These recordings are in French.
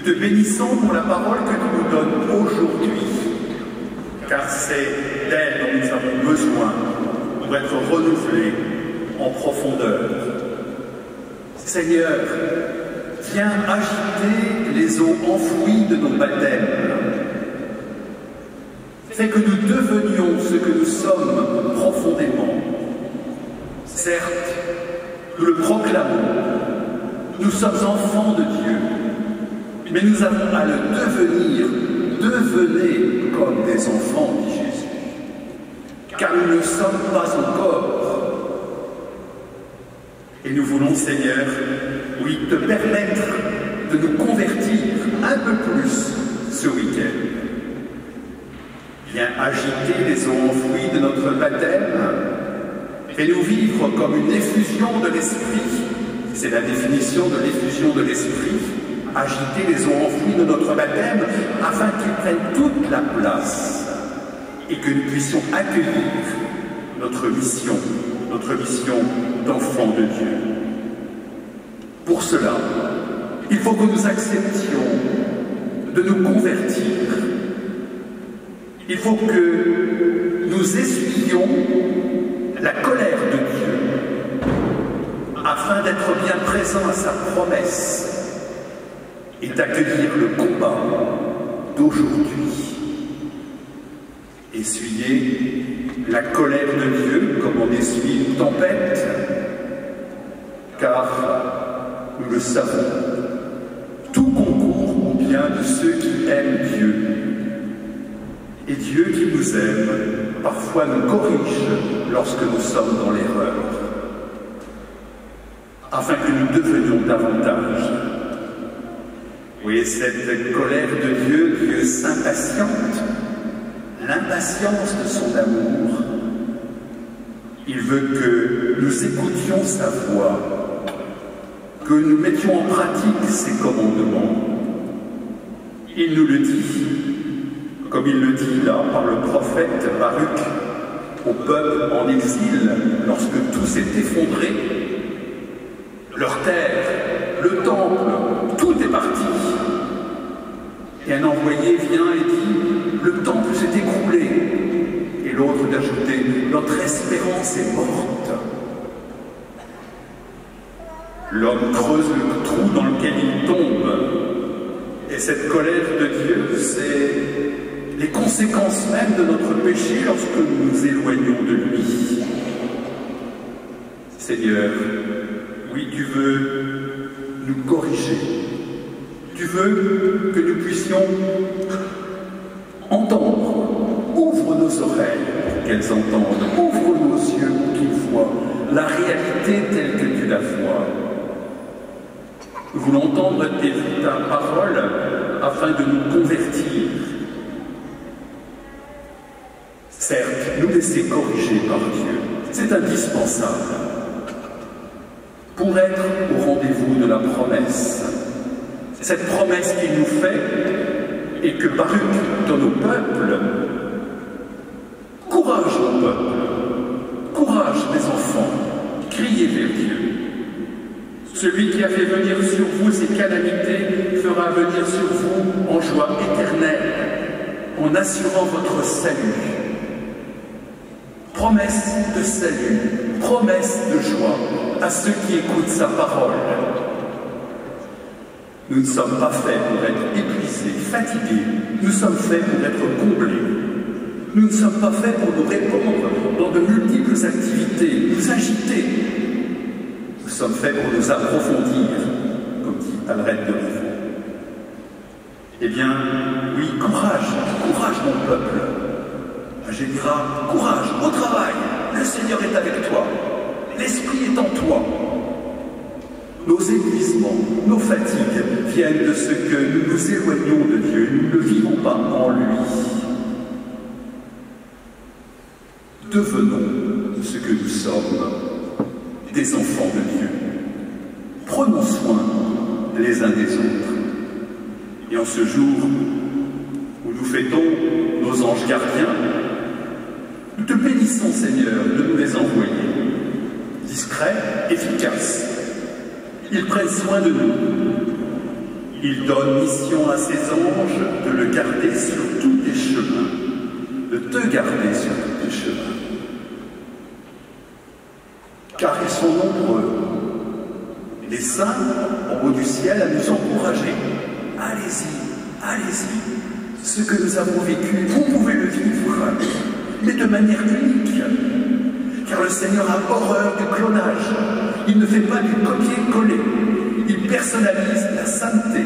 te bénissons pour la parole que tu nous donnes aujourd'hui, car c'est d'elle dont nous avons besoin pour être renouvelés en profondeur. Seigneur, viens agiter les eaux enfouies de nos baptêmes. Fais que nous devenions ce que nous sommes profondément. Certes, nous le proclamons, nous sommes enfants de Dieu, mais nous avons à le devenir. Devenez comme des enfants, dit Jésus, car nous ne sommes pas encore. Et nous voulons, Seigneur, oui, te permettre de nous convertir un peu plus ce week-end. Viens agiter les eaux enfouies de notre baptême. Fais-nous vivre comme une effusion de l'Esprit. C'est la définition de l'effusion de l'Esprit. Agiter les eaux enfouies de notre baptême afin qu'ils prennent toute la place et que nous puissions accueillir notre mission d'enfants de Dieu. Pour cela, il faut que nous acceptions de nous convertir. Il faut que nous essuyions la colère de Dieu afin d'être bien présents à sa promesse et d'accueillir le combat d'aujourd'hui. Essuyer la colère de Dieu comme on essuie une tempête, car nous le savons, tout concourt au bien de ceux qui aiment Dieu. Et Dieu qui nous aime, parfois nous corrige lorsque nous sommes dans l'erreur, afin que nous devenions davantage. Oui, cette colère de Dieu, Dieu s'impatiente, l'impatience de son amour. Il veut que nous écoutions sa voix, que nous mettions en pratique ses commandements. Il nous le dit, comme il le dit là par le prophète Baruch au peuple en exil, lorsque tout s'est effondré, leur terre, le temple, tout est parti. Et un envoyé vient et dit, le temple s'est écroulé. Et l'autre d'ajouter, notre espérance est morte. L'homme creuse le trou dans lequel il tombe. Et cette colère de Dieu, c'est les conséquences même de notre péché lorsque nous nous éloignons de lui. Seigneur, oui, tu veux nous corriger. Tu veux que nous puissions entendre. Ouvre nos oreilles pour qu'elles entendent. Ouvre nos yeux pour qu'ils voient la réalité telle que tu la vois. Nous voulons entendre ta parole afin de nous convertir. Certes, nous laisser corriger par Dieu, c'est indispensable pour être au rendez-vous de la promesse. Cette promesse qu'il nous fait et que Baruch donne au peuple. Courage au peuple, courage mes enfants, criez vers Dieu. Celui qui a fait venir sur vous ces calamités fera venir sur vous en joie éternelle, en assurant votre salut. Promesse de salut, promesse de joie à ceux qui écoutent sa parole. Nous ne sommes pas faits pour être épuisés, fatigués. Nous sommes faits pour être comblés. Nous ne sommes pas faits pour nous répandre dans de multiples activités, nous agiter. Nous sommes faits pour nous approfondir, comme dit Alred de Rivaux. Eh bien, oui, courage, courage mon peuple. Je dirai, courage, au travail, le Seigneur est avec toi, l'Esprit est en toi. Nos épuisements, nos fatigues viennent de ce que nous nous éloignons de Dieu, nous ne vivons pas en lui. Devenons ce que nous sommes, des enfants de Dieu. Prenons soin les uns des autres. Et en ce jour où nous fêtons nos anges gardiens, nous te bénissons, Seigneur, de nous les envoyer, discrets, efficaces. Ils prennent soin de nous. Il donne mission à ses anges de le garder sur tous tes chemins, de te garder sur tous tes chemins. Car ils sont nombreux, les saints en haut du ciel, à nous encourager. Allez-y, allez-y. Ce que nous avons vécu, vous pouvez le vivre, mais de manière unique. Car le Seigneur a horreur du clonage. Il ne fait pas du copier-coller. Il personnalise la sainteté.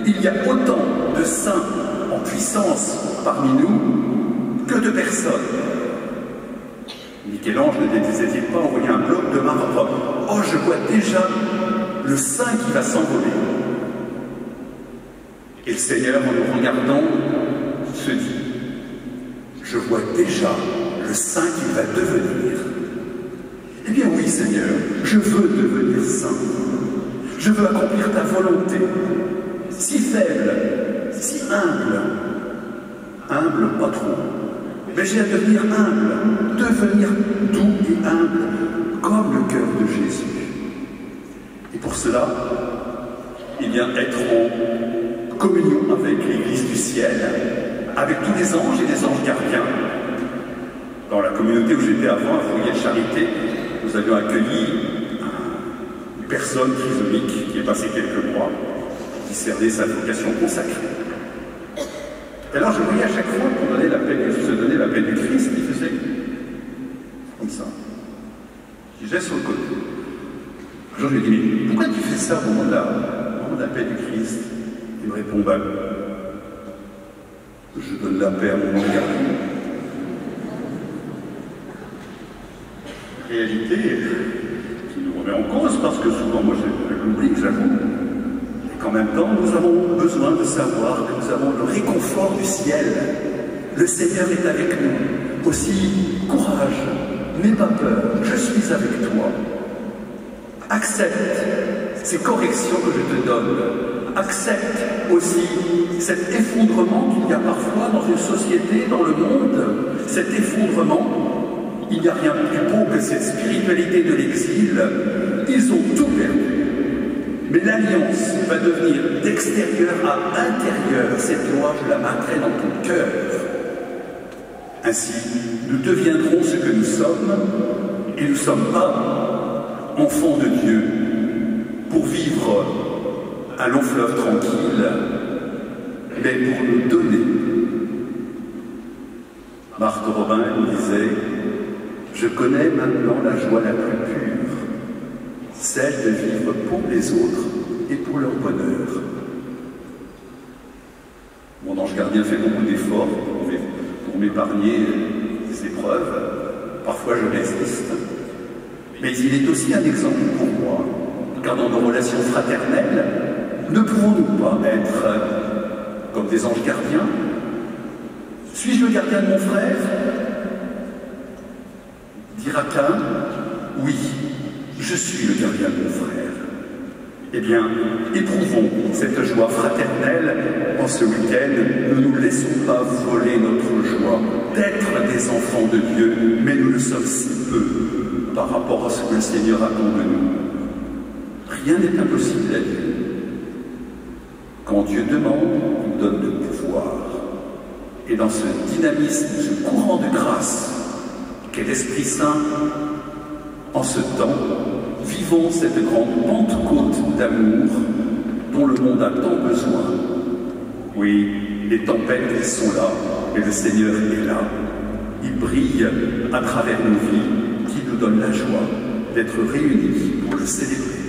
Il y a autant de saints en puissance parmi nous que de personnes. Michel-Ange ne disait-il pas envoyer un bloc de marbre? Oh, je vois déjà le saint qui va s'envoler. Et le Seigneur, en nous regardant, se dit, je vois déjà le saint qu'il va devenir. Eh bien oui, Seigneur, je veux devenir saint. Je veux accomplir ta volonté, si faible, si humble. Humble, pas trop. Mais j'ai à devenir humble, devenir doux et humble, comme le cœur de Jésus. Et pour cela, il vient être en communion avec l'Église du ciel, avec tous les anges et les anges gardiens. Dans la communauté où j'étais avant, à Fourier-de-Charité, nous avions accueilli une personne trisomique qui est passée quelques mois, qui discernait sa vocation consacrée. Et alors je voyais à chaque fois qu'on donnait la paix, se donnait la paix du Christ, il faisait comme ça. Il gisait sur le côté. Un jour je lui ai dit, mais pourquoi tu fais ça au moment de la paix du Christ? Il me répond, ben, je donne la paix à mon gardien. Réalité qui nous remet en cause, parce que souvent, moi je l'oublie, j'avoue. En même temps, nous avons besoin de savoir que nous avons le réconfort du ciel. Le Seigneur est avec nous. Aussi, courage, n'aie pas peur, je suis avec toi. Accepte ces corrections que je te donne. Accepte aussi cet effondrement qu'il y a parfois dans une société, dans le monde. Cet effondrement, il n'y a rien de plus beau que cette spiritualité de l'exil. Ils ont tout perdu. Mais l'alliance va devenir d'extérieur à intérieur. Cette loi, je la marquerai dans ton cœur. Ainsi, nous deviendrons ce que nous sommes, et nous ne sommes pas enfants de Dieu pour vivre un long fleuve tranquille, mais pour nous donner. Marthe Robin nous disait, je connais maintenant la joie la plus pure, celle de vivre pour les autres et pour leur bonheur. Mon ange gardien fait beaucoup d'efforts pour m'épargner des épreuves. Parfois je résiste. Mais il est aussi un exemple pour moi, car dans nos relations fraternelles, ne pouvons-nous pas être comme des anges gardiens? Suis-je le gardien de mon frère? Dira Caïn, oui. Je suis le gardien de mon frère. Eh bien, éprouvons cette joie fraternelle en ce week-end. Ne nous laissons pas voler notre joie d'être des enfants de Dieu, mais nous le sommes si peu par rapport à ce que le Seigneur attend de nous. Rien n'est impossible à Dieu. Quand Dieu demande, il donne le pouvoir. Et dans ce dynamisme, ce courant de grâce qu'est l'Esprit Saint, en ce temps, vivons cette grande Pentecôte d'amour dont le monde a tant besoin. Oui, les tempêtes, elles sont là, et le Seigneur est là. Il brille à travers nos vies, qui nous donne la joie d'être réunis pour le célébrer.